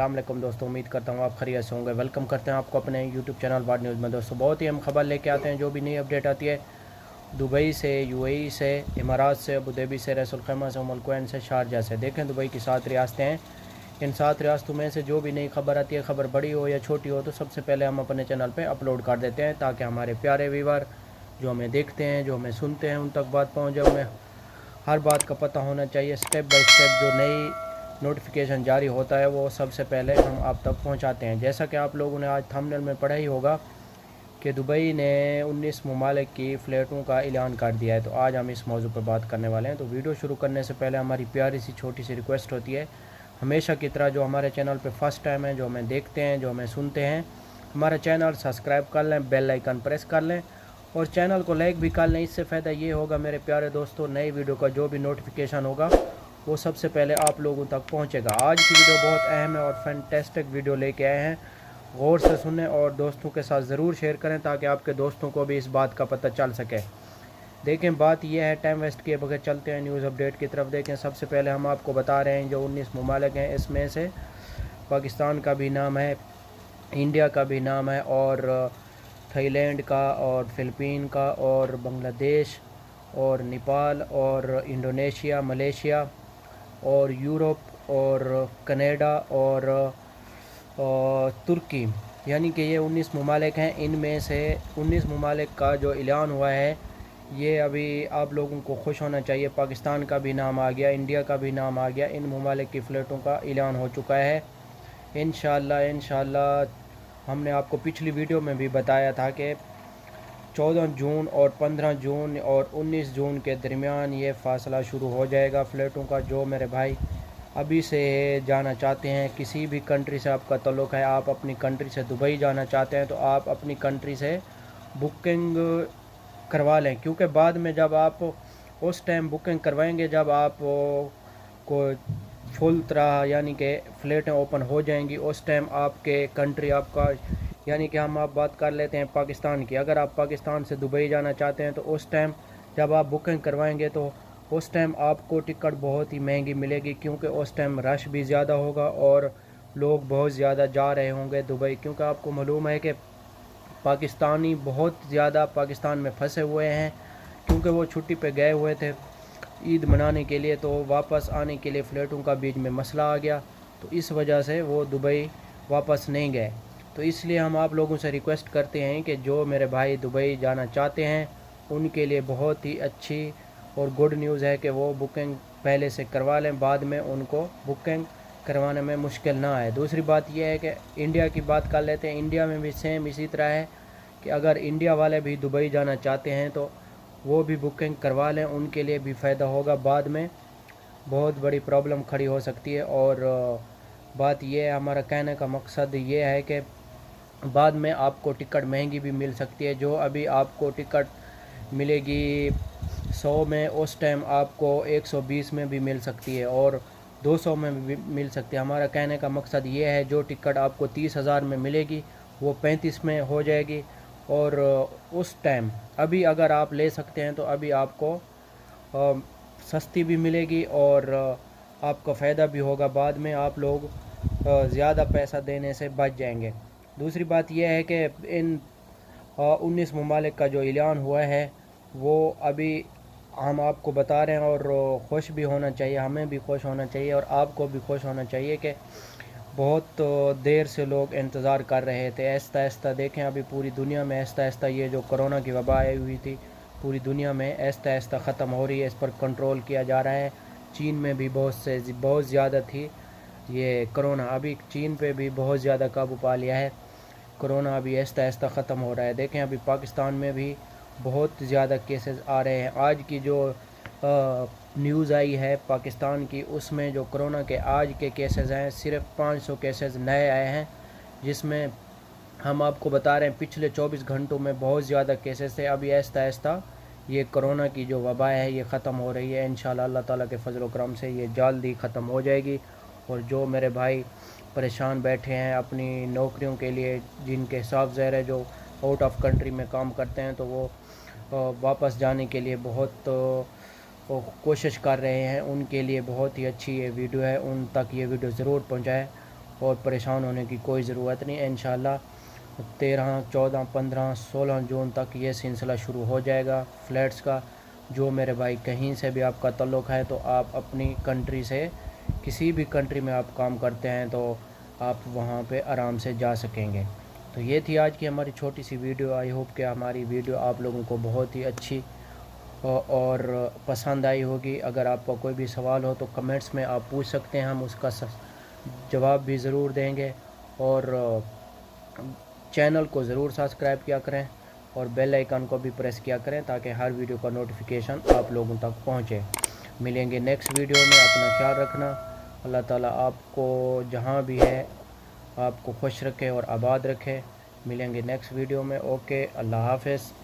अस्सलाम वालेकुम दोस्तों, उम्मीद करता हूँ आप खैरियत से होंगे। वेलकम करते हैं आपको अपने यूट्यूब चैनल बाद न्यूज़ में। दोस्तों बहुत ही हम खबर लेके आते हैं, जो भी नई अपडेट आती है दुबई से, यूएई से, इमारात से, अबू धाबी से, रसूल खैमा से, उम्मुल कुवैन से, शारजा से। देखें दुबई की 7 रियासतें हैं। इन 7 रियासतों में से जो भी नई खबर आती है, खबर बड़ी हो या छोटी हो, तो सबसे पहले हम अपने चैनल पर अपलोड कर देते हैं, ताकि हमारे प्यारे व्यूअर जो हमें देखते हैं, जो हमें सुनते हैं, उन तक बात पहुँच जाए। उन्हें हर बात का पता होना चाहिए। स्टेप बाय स्टेप जो नई नोटिफिकेशन जारी होता है वो सबसे पहले हम आप तक पहुंचाते हैं। जैसा कि आप लोगों ने आज थंबनेल में पढ़ा ही होगा कि दुबई ने 19 ममालिक की फ़्लाइटों का ऐलान कर दिया है। तो आज हम इस मौजू पर बात करने वाले हैं। तो वीडियो शुरू करने से पहले हमारी प्यारी सी छोटी सी रिक्वेस्ट होती है, हमेशा की तरह जो हमारे चैनल पर फर्स्ट टाइम है, जो हमें देखते हैं, जो हमें सुनते हैं, हमारा चैनल सब्सक्राइब कर लें, बेल आइकन प्रेस कर लें और चैनल को लाइक भी कर लें। इससे फ़ायदा ये होगा मेरे प्यारे दोस्तों, नई वीडियो का जो भी नोटिफिकेशन होगा वो सबसे पहले आप लोगों तक पहुंचेगा। आज की वीडियो बहुत अहम है और फैंटास्टिक वीडियो लेके आए हैं। गौर से सुनें और दोस्तों के साथ ज़रूर शेयर करें, ताकि आपके दोस्तों को भी इस बात का पता चल सके। देखें बात यह है, टाइम वेस्ट किए बगैर चलते हैं न्यूज़ अपडेट की तरफ। देखें सबसे पहले हम आपको बता रहे हैं जो 19 ममालिक हैं, इसमें से पाकिस्तान का भी नाम है, इंडिया का भी नाम है, और थाईलैंड का, और फ़िलिपीन का, और बांग्लादेश, और नेपाल, और इंडोनेशिया, मलेशिया, और यूरोप, और कनाडा, और तुर्की। यानी कि ये 19 ममालिक हैं। इनमें से 19 ममालिक का जो ऐलान हुआ है, ये अभी आप लोगों को खुश होना चाहिए। पाकिस्तान का भी नाम आ गया, इंडिया का भी नाम आ गया। इन ममालिक की फ़्लाइटों का ऐलान हो चुका है। इंशाअल्लाह हमने आपको पिछली वीडियो में भी बताया था कि 14 जून और 15 जून और 19 जून के दरमियान ये फ़ासला शुरू हो जाएगा फ़्लाइटों का। जो मेरे भाई अभी से जाना चाहते हैं, किसी भी कंट्री से आपका ताल्लुक़ है, आप अपनी कंट्री से दुबई जाना चाहते हैं, तो आप अपनी कंट्री से बुकिंग करवा लें। क्योंकि बाद में जब आप उस टाइम बुकिंग करवाएंगे जब आप को फुल तरह यानी कि फ़्लाइटें ओपन हो जाएंगी, उस टाइम आपके कंट्री आपका, यानी कि हम आप बात कर लेते हैं पाकिस्तान की। अगर आप पाकिस्तान से दुबई जाना चाहते हैं तो उस टाइम जब आप बुकिंग करवाएंगे तो उस टाइम आपको टिकट बहुत ही महंगी मिलेगी, क्योंकि उस टाइम रश भी ज़्यादा होगा और लोग बहुत ज़्यादा जा रहे होंगे दुबई। क्योंकि आपको मालूम है कि पाकिस्तानी बहुत ज़्यादा पाकिस्तान में फंसे हुए हैं, क्योंकि वो छुट्टी पे गए हुए थे ईद मनाने के लिए, तो वापस आने के लिए फ़्लाइटों का बीच में मसला आ गया, तो इस वजह से वो दुबई वापस नहीं गए। तो इसलिए हम आप लोगों से रिक्वेस्ट करते हैं कि जो मेरे भाई दुबई जाना चाहते हैं उनके लिए बहुत ही अच्छी और गुड न्यूज़ है कि वो बुकिंग पहले से करवा लें, बाद में उनको बुकिंग करवाने में मुश्किल ना आए। दूसरी बात यह है कि इंडिया की बात कर लेते हैं। इंडिया में भी सेम इसी तरह है कि अगर इंडिया वाले भी दुबई जाना चाहते हैं तो वो भी बुकिंग करवा लें, उनके लिए भी फ़ायदा होगा। बाद में बहुत बड़ी प्रॉब्लम खड़ी हो सकती है। और बात यह है, हमारा कहने का मकसद ये है कि बाद में आपको टिकट महंगी भी मिल सकती है। जो अभी आपको टिकट मिलेगी 100 में, उस टाइम आपको 120 में भी मिल सकती है और 200 में भी मिल सकती है। हमारा कहने का मकसद ये है, जो टिकट आपको 30,000 में मिलेगी वो 35 में हो जाएगी। और उस टाइम अभी अगर आप ले सकते हैं तो अभी आपको सस्ती भी मिलेगी और आपका फ़ायदा भी होगा। बाद में आप लोग ज़्यादा पैसा देने से बच जाएंगे। दूसरी बात यह है कि इन 19 ममालिक का जो ऐलान हुआ है वो अभी हम आपको बता रहे हैं, और खुश भी होना चाहिए, हमें भी खुश होना चाहिए और आपको भी खुश होना चाहिए कि बहुत देर से लोग इंतज़ार कर रहे थे। आहिस्ता आहिस्ता देखें अभी पूरी दुनिया में आहिस्ता आहिस्ता ये जो कोरोना की वबा आई हुई थी पूरी दुनिया में आहिस्ता आहिस्ता ख़त्म हो रही है, इस पर कंट्रोल किया जा रहा है। चीन में भी बहुत ज़्यादा थी ये कोरोना, अभी चीन पे भी बहुत ज़्यादा काबू पा लिया है कोरोना, अभी आहिस्ता आहिस्ता ख़त्म हो रहा है। देखें अभी पाकिस्तान में भी बहुत ज़्यादा केसेस आ रहे हैं। आज की जो न्यूज़ आई है पाकिस्तान की, उसमें जो कोरोना के आज के केसेस हैं सिर्फ 500 केसेस नए आए हैं, जिसमें हम आपको बता रहे हैं पिछले 24 घंटों में बहुत ज़्यादा केसेस थे। अभी आहिस्ता आहिस्ता ये कोरोना की जो वबा है ये ख़त्म हो रही है। इंशाल्लाह अल्लाह ताला के फजल व करम से ये जल्दी ख़त्म हो जाएगी। और जो मेरे भाई परेशान बैठे हैं अपनी नौकरियों के लिए, जिनके साफ ज़ाहिर है जो आउट ऑफ कंट्री में काम करते हैं, तो वो वापस जाने के लिए बहुत कोशिश कर रहे हैं, उनके लिए बहुत ही अच्छी ये वीडियो है, उन तक ये वीडियो ज़रूर पहुंचाएं। اور پریشان ہونے کی کوئی ضرورت نہیں ہے۔ انشاءاللہ 13 14 15 16 جون تک یہ سلسلہ شروع ہو جائے گا فلیٹس کا۔ جو میرے بھائی کہیں سے بھی آپ کا تعلق ہے تو آپ اپنی کنٹری سے، کسی بھی کنٹری میں آپ کام کرتے ہیں تو آپ وہاں پہ آرام سے جا سکیں گے۔ تو یہ تھی آج کی ہماری چھوٹی سی ویڈیو۔ آئی ہوپ کہ ہماری ویڈیو آپ لوگوں کو بہت ہی اچھی اور پسند آئی ہوگی۔ اگر آپ کا کوئی بھی سوال ہو تو کمنٹس میں آپ پوچھ سکتے ہیں، ہم اس کا جواب بھی ضرور دیں گے۔ اور چینل کو ضرور سبسکرائب کیا کریں اور بیل آئیکن کو بھی پریس کیا کریں تاکہ ہر ویڈیو کا نوٹیفیکیشن آپ لوگوں تک پہنچے۔ ملیں گے نیکسٹ ویڈیو میں، اپنا خیال رکھنا۔ اللہ تعالیٰ آپ کو جہاں بھی ہے آپ کو خوش رکھے اور آباد رکھے۔ ملیں گے نیکسٹ ویڈیو میں۔ اوکے، اللہ حافظ۔